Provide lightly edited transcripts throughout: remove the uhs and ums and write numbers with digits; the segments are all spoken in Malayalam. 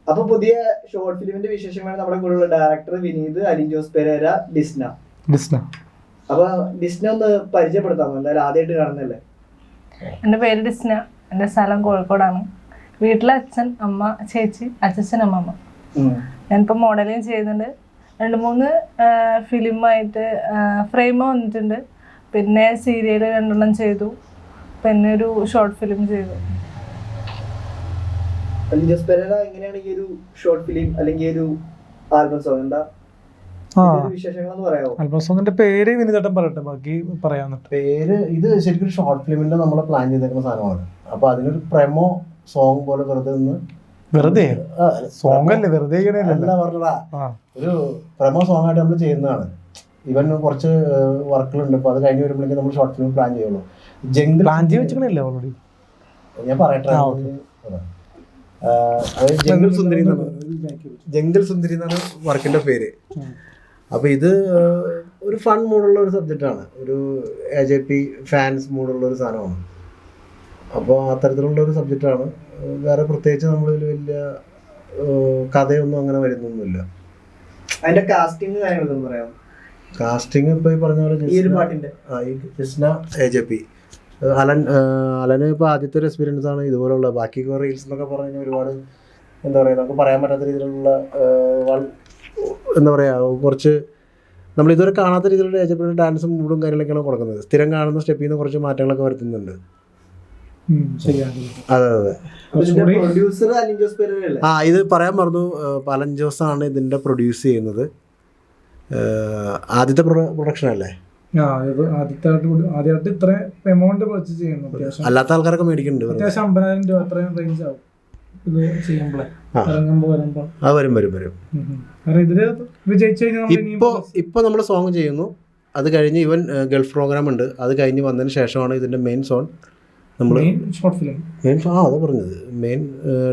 അപ്പൊ പുതിയ ഷോർട്ട് ഫിലിമിന്റെ വിശേഷമാണ് നമ്മുടെ കൂടെയുള്ള ഡയറക്ടർ വിനീത്, അലിൻ ജോസ് പെരേര, ഡിസ്ന. അപ്പൊ ഡിസ്ന ഒന്ന് പരിചയപ്പെടുത്താമോ? എന്തായാലും ആദ്യമായിട്ട് കാണുന്നല്ലേ. എൻ്റെ പേര് ഡിസ്ന, എൻ്റെ സ്ഥലം കോഴിക്കോടാണ്. വീട്ടിലെ അച്ഛൻ, അമ്മ, ചേച്ചി, അച്ഛൻ, അമ്മമ്മ. ഞാനിപ്പോൾ മോഡലിങ് ചെയ്യുന്നുണ്ട്. 2-3 ഫിലിമായിട്ട് ഫ്രെയിം വന്നിട്ടുണ്ട്. പിന്നെ സീരിയൽ 2 ചെയ്തു. പിന്നെ ഒരു ഷോർട്ട് ഫിലിം ചെയ്തു. എങ്ങനെയാണ് ഈ ഒരു ഷോർട്ട് ഫിലിം അല്ലെങ്കിൽ ഒരു ആൽബം സോങ് എന്താ വിശേഷങ്ങളെന്ന് പറയാമോ? ആൽബം സോങ്ങിന്റെ പേര് വിനീതേട്ടൻ പറയട്ടെ, ബാക്കി പറയാൻ. പേര് ഇത് ശരിക്കും ഷോർട്ട് ഫിലിമിന്റെ നമ്മൾ പ്ലാൻ ചെയ്തേക്കുന്ന സാധനമാണ്. അപ്പൊ അതിനൊരു പ്രമോ സോങ് പോലെ വെറുതെ സോങ് അല്ലേ, വെറുതെ അല്ല പറഞ്ഞടാ, ഒരു പ്രമോ സോങ് ആയിട്ട് നമ്മൾ ചെയ്യുന്നതാണ്. ഇവൻ കുറച്ച് വർക്കുകളുണ്ട്. അപ്പൊ അത് കഴിഞ്ഞ് വരുമ്പോഴേക്കും നമ്മൾ ഷോർട്ട് ഫിലിം പ്ലാൻ ചെയ്യുള്ളൂ. ഓൾറെഡി ഞാൻ പറയട്ടെ. ജംഗിൾ സുന്ദരി എന്നാണ് വർക്കിന്റെ പേര്. അപ്പൊ ഇത് ഒരു ഫൺ മൂഡുള്ള ഒരു സബ്ജക്റ്റാണ്, ഒരു AJP ഫാൻസ് മൂഡുള്ള ഒരു സാധനമാണ്. അപ്പോൾ അത്തരത്തിലുള്ള ഒരു സബ്ജക്റ്റാണ്. വേറെ പ്രത്യേകിച്ച് നമ്മളിൽ വലിയ കഥയൊന്നും അങ്ങനെ വരുന്നൊന്നുമില്ല. അതിന്റെ കാസ്റ്റിംഗ് കാര്യങ്ങളൊന്നും പറയാം. കാസ്റ്റിംഗ് ഇപ്പൊ ഈ പറഞ്ഞ പോലെ ജിസ്ന, AJP, അലന് ഇപ്പോൾ ആദ്യത്തെ ഒരു എക്സ്പീരിയൻസ് ആണ് ഇതുപോലുള്ള. ബാക്കി റീൽസ് എന്നൊക്കെ പറഞ്ഞു കഴിഞ്ഞാൽ ഒരുപാട് എന്താ പറയുക, നമുക്ക് പറയാൻ പറ്റാത്ത രീതിയിലുള്ള എന്താ പറയുക, കുറച്ച് നമ്മൾ ഇതുവരെ കാണാത്ത രീതിയിലുള്ള AJP ഡാൻസും മൂഡും കാര്യങ്ങളൊക്കെയാണ് കൊടുക്കുന്നത്. സ്ഥിരം കാണുന്ന സ്റ്റെപ്പിൽ നിന്ന് കുറച്ച് മാറ്റങ്ങളൊക്കെ വരുത്തുന്നുണ്ട്. അതെ അതെ. ഇത് പറയാൻ പറഞ്ഞു. അലൻ ജോസ് ആണ് ഇതിൻ്റെ പ്രൊഡ്യൂസ് ചെയ്യുന്നത്. ആദ്യത്തെ പ്രൊഡക്ഷൻ അല്ലേ? ആദ്യമായിട്ട് ഇത്ര എമൗണ്ട് പർച്ചേസ് ചെയ്യുന്നു. അല്ലാത്ത ആൾക്കാരൊക്കെ മേടിക്കുന്നുണ്ട്. അത്യാവശ്യം 50,000 രൂപ അത്രയും റേഞ്ച് ആവും ഇത് ചെയ്യുമ്പോഴേ. വരും. ഇപ്പൊ നമ്മൾ സോങ് ചെയ്യുന്നു. അത് കഴിഞ്ഞ് ഇവൻ ഗൾഫ് പ്രോഗ്രാം ഉണ്ട്. അത് കഴിഞ്ഞ് വന്നതിന് ശേഷമാണ് ഇതിന്റെ മെയിൻ സോങ് നമ്മൾ അത് പറഞ്ഞത്. മെയിൻ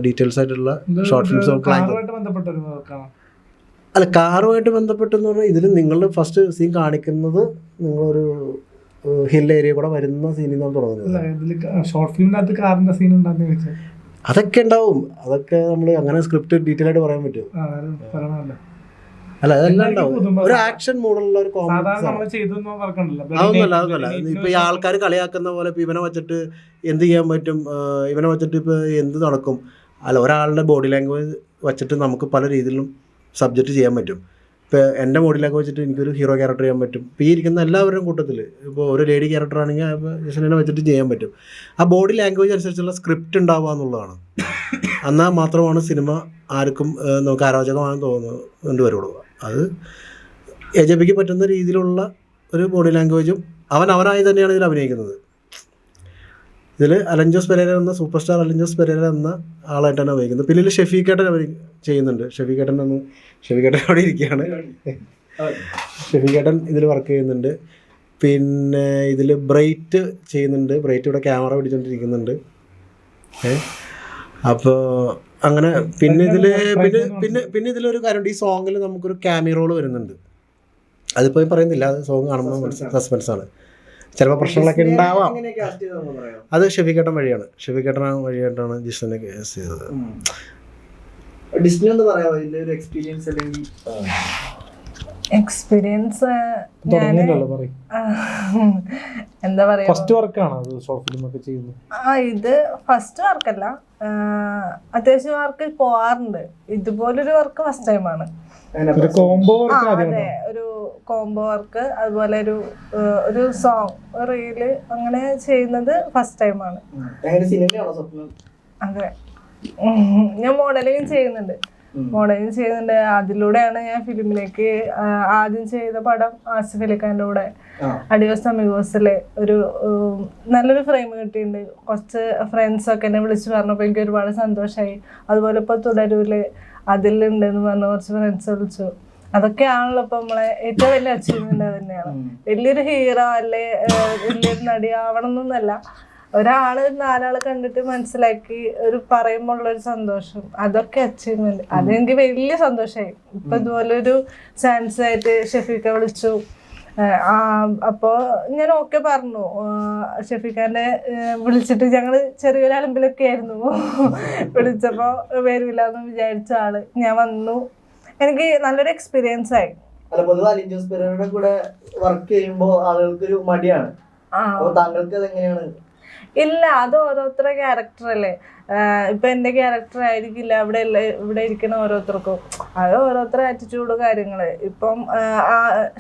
ഡീറ്റെയിൽസ് ആയിട്ടുള്ള ഷോർട്ട് ഫിലിം സോങ് പ്ലാൻ. അല്ല, കാറുമായിട്ട് ബന്ധപ്പെട്ടെന്ന് പറഞ്ഞാൽ ഇതിൽ നിങ്ങൾ ഫസ്റ്റ് സീൻ കാണിക്കുന്നത് നിങ്ങളൊരു ഹിൽ ഏരിയ കൂടെ വരുന്ന സീനിൽ നിന്നാണ് തുടങ്ങുന്നത്. ഷോർട്ട് ഫിലിമിനകത്ത് കാറിന്റെ സീൻ ഉണ്ടാകുന്ന അതൊക്കെ ഉണ്ടാവും. അതൊക്കെ നമ്മൾ അങ്ങനെ സ്ക്രിപ്റ്റ് ഡീറ്റെയിൽ ആയിട്ട് പറയാൻ പറ്റുമോ? അല്ല, അതെല്ലാം ഉണ്ടാവും. ഒരു ആക്ഷൻ മൂഡുള്ള ഒരു അതൊന്നുമല്ല. ഇപ്പൊ ഈ ആൾക്കാർ കളിയാക്കുന്ന പോലെ ഇപ്പൊ ഇവനെ വെച്ചിട്ട് എന്ത് ചെയ്യാൻ പറ്റും, ഇവനെ വെച്ചിട്ട് ഇപ്പൊ എന്ത് നടക്കും. അല്ല, ഒരാളുടെ ബോഡി ലാംഗ്വേജ് വെച്ചിട്ട് നമുക്ക് പല രീതിയിലും സബ്ജക്റ്റ് ചെയ്യാൻ പറ്റും. ഇപ്പോൾ എൻ്റെ ബോഡി ലാംഗ്വേജ് വെച്ചിട്ട് എനിക്കൊരു ഹീറോ ക്യാരക്ടർ ചെയ്യാൻ പറ്റും. ഇപ്പോൾ ഈ ഇരിക്കുന്ന എല്ലാവരുടെയും കൂട്ടത്തിൽ ഇപ്പോൾ ഒരു ലേഡി ക്യാരക്ടർ ആണെങ്കിൽ അപ്പോൾ ജസ്റ്റിനെ വെച്ചിട്ട് ചെയ്യാൻ പറ്റും. ആ ബോഡി ലാംഗ്വേജ് അനുസരിച്ചുള്ള സ്ക്രിപ്റ്റ് ഉണ്ടാവുക എന്നുള്ളതാണ്. എന്നാൽ മാത്രമാണ് സിനിമ ആർക്കും നമുക്ക് അരോചകമാണെന്ന് തോന്നുന്നുണ്ട് വരുള്ളൂ. അത് AJPക്ക് പറ്റുന്ന രീതിയിലുള്ള ഒരു ബോഡി ലാംഗ്വേജും അവനായി തന്നെയാണ് ഇതിൽ അഭിനയിക്കുന്നത്. ഇതിൽ അലൻ ജോസ് പെരേര എന്ന സൂപ്പർ സ്റ്റാർ അലൻ ജോസ് പെരേര എന്ന ആളായിട്ടാണ് അഭിനയിക്കുന്നത്. പിന്നെ ഇതിൽ ഷെഫീഖേട്ടൻ ചെയ്യുന്നുണ്ട്. ഷെഫീഖേട്ടൻ അവിടെ ഇരിക്കുകയാണ്. ഷെഫീഖേട്ടൻ ഇതിൽ വർക്ക് ചെയ്യുന്നുണ്ട്. പിന്നെ ഇതിൽ ബ്രൈറ്റ് ചെയ്യുന്നുണ്ട്. ബ്രൈറ്റ് ഇവിടെ ക്യാമറ പിടിച്ചുകൊണ്ടിരിക്കുന്നുണ്ട്. അപ്പോൾ അങ്ങനെ പിന്നെ ഇതിലൊരു കാര്യമുണ്ട്. ഈ സോങ്ങിൽ നമുക്കൊരു ക്യാമിയ റോൾ വരുന്നുണ്ട്. അതിപ്പോൾ പറയുന്നില്ല, അത് സോങ് കാണുമ്പോൾ സസ്പെൻസ് ആണ്. ചിലപ്പോൾ പ്രശ്നങ്ങളൊക്കെ ഉണ്ടാവാം. അത് ഷെഫീഖേട്ടൻ വഴിയായിട്ടാണ് ജിസ്റ്റിനെ കേസ് ചെയ്തത്. എക്സ്പീരിയൻസ് എന്താ പറയാ, ഇത് ഫസ്റ്റ് വർക്കല്ല, അത്യാവശ്യം വർക്ക് പോവാറുണ്ട്. ഇതുപോലൊരു വർക്ക് ഫസ്റ്റ് ടൈമാണ്. അതെ, ഒരു കോംബോ വർക്ക്, അതുപോലെ ഒരു സോങ് റീല് അങ്ങനെ ചെയ്യുന്നത് ഫസ്റ്റ് ടൈമാണ്. അതെ, ഞാൻ മോഡലിങ് ചെയ്യുന്നുണ്ട്. അതിലൂടെയാണ് ഞാൻ ഫിലിമിലേക്ക് ആദ്യം ചെയ്ത പടം ആസിഫ് അലി ഖാൻ്റെ കൂടെ അഡിയോസ് അമിഗോസിലെ ഒരു നല്ലൊരു ഫ്രെയിം കിട്ടിയിട്ടുണ്ട്. കുറച്ച് ഫ്രണ്ട്സൊക്കെ എന്നെ വിളിച്ച് പറഞ്ഞപ്പോൾ എനിക്ക് ഒരുപാട് സന്തോഷമായി. അതുപോലെ ഇപ്പോൾ തുടരൂല് അതിലുണ്ടെന്ന് പറഞ്ഞ കുറച്ച് ഫ്രണ്ട്സ് വിളിച്ചു. അതൊക്കെയാണല്ലോ ഇപ്പൊ നമ്മളെ ഏറ്റവും വലിയ അച്ചീവ്മെന്റ്. തന്നെയാണ് വലിയൊരു ഹീറോ അല്ലെ വലിയൊരു നടി ആവണം എന്നൊന്നല്ല, ഒരാള് 4 ആള് കണ്ടിട്ട് മനസ്സിലാക്കി ഒരു പറയുമ്പോൾ ഉള്ളൊരു സന്തോഷം, അതൊക്കെ അച്ചീവ്മെന്റ്. അതെനിക്ക് വലിയ സന്തോഷമായി. ഇപ്പൊ ഇതുപോലൊരു ചാൻസ് ആയിട്ട് ഷെഫീഖ വിളിച്ചു. അപ്പോൾ ഞാൻ ഓക്കെ പറഞ്ഞു. ഷെഫീഖാന്റെ വിളിച്ചിട്ട് ഞങ്ങള് ചെറിയൊരു അലമ്പിലൊക്കെ ആയിരുന്നു. വിളിച്ചപ്പോൾ വരില്ല എന്ന് വിചാരിച്ച ആള് ഞാൻ വന്നു. എനിക്ക് നല്ലൊരു എക്സ്പീരിയൻസ് ആയി. അല്ല, പൊതുവെ അലിൻ ജോസ് പെരേരയുടെ കൂടെ വർക്ക് ചെയ്യുമ്പോൾ ആളുകൾക്കൊരു മടിയാണ്. താങ്കൾക്ക് അതെങ്ങനെയാണ്? ഇല്ല, അത് ഓരോരുത്തരുടെ ക്യാരക്ടർ അല്ലേ. ഇപ്പൊ എന്റെ ക്യാരക്ടർ ആയിരിക്കില്ല ഇവിടെ ഇരിക്കുന്ന ഓരോരുത്തർക്കും. അത് ഓരോരുത്തരുടെ ആറ്റിറ്റ്യൂഡ് കാര്യങ്ങള്. ഇപ്പം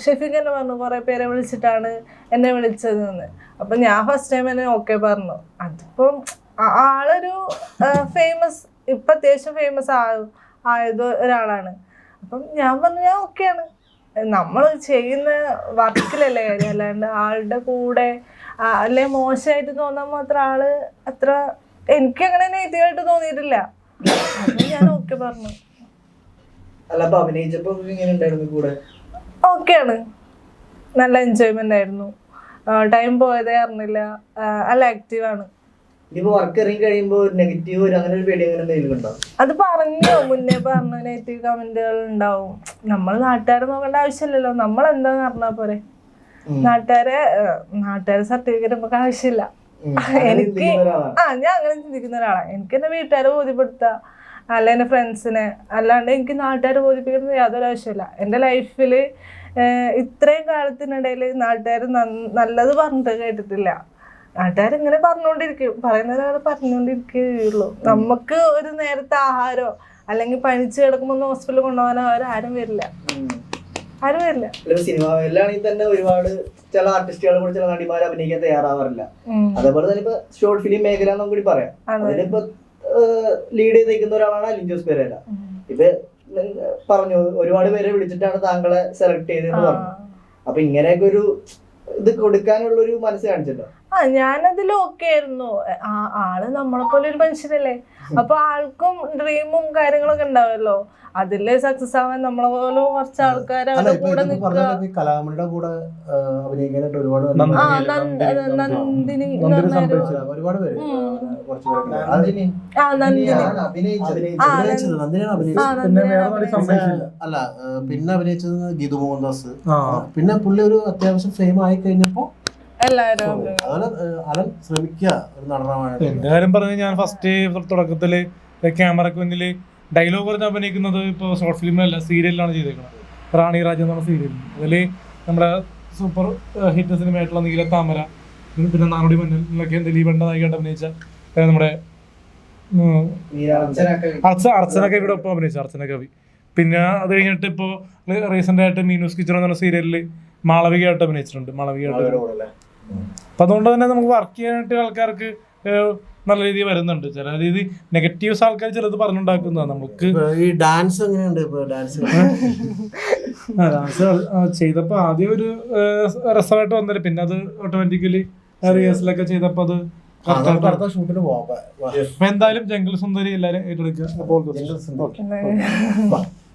ഷെഫീഖ് തന്നെ പറഞ്ഞു കുറെ പേരെ വിളിച്ചിട്ടാണ് എന്നെ വിളിച്ചതെന്ന്. അപ്പൊ ഞാൻ ഫസ്റ്റ് ടൈം എന്നെ ഓക്കെ പറഞ്ഞു. അതിപ്പം ആളൊരു ഫേമസ്, ഇപ്പൊ അത്യാവശ്യം ഫേമസ് ആയത് ഒരാളാണ്. അപ്പം ഞാൻ പറഞ്ഞു ഞാൻ ഓക്കെയാണ്. നമ്മൾ ചെയ്യുന്ന വർക്കിലല്ലേ കാര്യം, അല്ലാണ്ട് ആളുടെ കൂടെ അല്ലെ മോശമായിട്ട് തോന്നാൻ മാത്രം ആള് അത്ര എനിക്കങ്ങനെ നെഗറ്റീവായിട്ട് തോന്നിയിട്ടില്ല. അത് ഞാൻ ഓക്കെ പറഞ്ഞു. ഓക്കെയാണ്, നല്ല എൻജോയ്മെന്റ് ആയിരുന്നു. ടൈം പോയതേ അറിഞ്ഞില്ല. നല്ല ആക്റ്റീവാണ്. അത് പറഞ്ഞു, മുന്നേ പറഞ്ഞു നെഗറ്റീവ് കമന്റുകൾ ഉണ്ടാവും. നമ്മൾ നാട്ടുകാരെ നോക്കേണ്ട ആവശ്യമില്ലല്ലോ, നമ്മൾ എന്താന്ന് പറഞ്ഞാ പോരെ. നാട്ടുകാരെ സർട്ടിഫിക്കറ്റ് നമുക്ക് ആവശ്യമില്ല. എനിക്ക് ഞാൻ അങ്ങനെ ചിന്തിക്കുന്ന ഒരാളാണ്. എനിക്ക് എന്റെ വീട്ടുകാരെ ബോധ്യപ്പെടുത്തുക, അല്ല എന്റെ ഫ്രണ്ട്സിനെ, അല്ലാണ്ട് എനിക്ക് നാട്ടുകാരെ ബോധിപ്പിക്കുന്നത് യാതൊരു ആവശ്യമില്ല. എന്റെ ലൈഫില് ഇത്രയും കാലത്തിനിടയിൽ നാട്ടുകാർ നല്ലത് പറഞ്ഞിട്ട് കേട്ടിട്ടില്ല. നാട്ടുകാരിങ്ങനെ പറയുന്നവരവിടെ പറഞ്ഞുകൊണ്ടിരിക്കുകയുള്ളൂ. നമുക്ക് ഒരു നേരത്തെ ആഹാരമോ അല്ലെങ്കിൽ പനിച്ച് കിടക്കുമ്പോൾ ഹോസ്പിറ്റലിൽ കൊണ്ടുപോകാനോ അവരാരും വരില്ല. സിനിമയിലാണെങ്കിൽ തന്നെ ഒരുപാട് ചില ആർട്ടിസ്റ്റുകളെ കൂടി ചില നടിമാർ അഭിനയിക്കാൻ തയ്യാറാവാറില്ല. അതേപോലെ തന്നെ ഇപ്പൊ ഷോർട്ട് ഫിലിം മേഖല എന്നും കൂടി പറയാം. അതിലിപ്പോ ലീഡ് ചെയ്ത് നിൽക്കുന്ന ഒരാളാണ് അലിൻ ജോസ് പെരേര. ഇപ്പൊ പറഞ്ഞു ഒരുപാട് പേരെ വിളിച്ചിട്ടാണ് താങ്കളെ സെലക്ട് ചെയ്തതെന്ന് പറഞ്ഞു. അപ്പൊ ഇങ്ങനെയൊക്കെ ഒരു ഇത് കൊടുക്കാനുള്ള ഒരു മനസ്സ് കാണിച്ചല്ലോ. ഞാനതിൽ ഓക്കെ ആയിരുന്നു. ആള് നമ്മളെ പോലെ ഒരു മനുഷ്യനല്ലേ. അപ്പൊ ആൾക്കും ഡ്രീമും കാര്യങ്ങളൊക്കെ ഉണ്ടാവല്ലോ. അതില് സക്സസ് ആവാൻ നമ്മളെ പോലെ കുറച്ച് ആൾക്കാർ അവരുടെ കൂടെ കലാമണിയുടെ കൂടെ അഭിനയിക്കാനായിട്ട് ഒരുപാട് നന്ദിനി ഒരുപാട് പേര് അല്ല പിന്നെ അഭിനയിച്ചത് ഗീതു മോഹൻദാസ്. പിന്നെ പുള്ളി ഒരു അത്യാവശ്യം ഫെയിം ആയി കഴിഞ്ഞപ്പോ എല്ലാരും അലൻ ശ്രമിക്കുക ഒരു നടനമായിട്ട്. എന്റെ കാര്യം പറഞ്ഞ് ഞാൻ ഫസ്റ്റ് തുടക്കത്തില് ക്യാമറക്ക് മുന്നില് ഡയലോഗ് പറഞ്ഞ് അഭിനയിക്കുന്നത് ഇപ്പോൾ ഷോർട്ട് ഫിലിമിലല്ല, സീരിയലിലാണ് ചെയ്തേക്കുന്നത്. റാണി രാജ എന്ന് പറഞ്ഞ സീരിയൽ. അതില് നമ്മുടെ സൂപ്പർ ഹിറ്റ് സിനിമയായിട്ടുള്ള നീലത്താമര, പിന്നെ നാടോടി മഞ്ഞളിലൊക്കെ ദിലീപേണ്ട നായികയായിട്ട് അഭിനയിച്ച നമ്മുടെ അർച്ചന കവിയുടെ ഒപ്പം അഭിനയിച്ച അർച്ചന കവി. പിന്നെ അത് കഴിഞ്ഞിട്ട് ഇപ്പോൾ റീസെന്റ് ആയിട്ട് മീനൂസ് കിച്ചൺ എന്ന് പറഞ്ഞ സീരിയലിൽ മാളവികയായിട്ട് അഭിനയിച്ചിട്ടുണ്ട്. മാളവികയായിട്ട്. അപ്പൊ അതുകൊണ്ട് തന്നെ നമുക്ക് വർക്ക് ചെയ്യാനായിട്ട് ആൾക്കാർക്ക് നല്ല രീതിയിൽ വരുന്നുണ്ട്. ചില രീതി നെഗറ്റീവ്സ് ആൾക്കാർ ചിലത് പറഞ്ഞുണ്ടാക്കുന്നതാണ്. നമുക്ക് ഈ ഡാൻസ് എങ്ങനെയുണ്ട്? ഡാൻസ് ചെയ്തപ്പോ ആദ്യം ഒരു രസമായിട്ട് വന്നില്ല, പിന്നെ അത് ഓട്ടോമാറ്റിക്കലി റിഹേഴ്സലൊക്കെ ചെയ്തപ്പോ അത് ഷൂട്ടിന് പോകാം. എന്തായാലും ജംഗിൾ സുന്ദരി എല്ലാരും ഏറ്റെടുക്കുക. അപ്പോൾ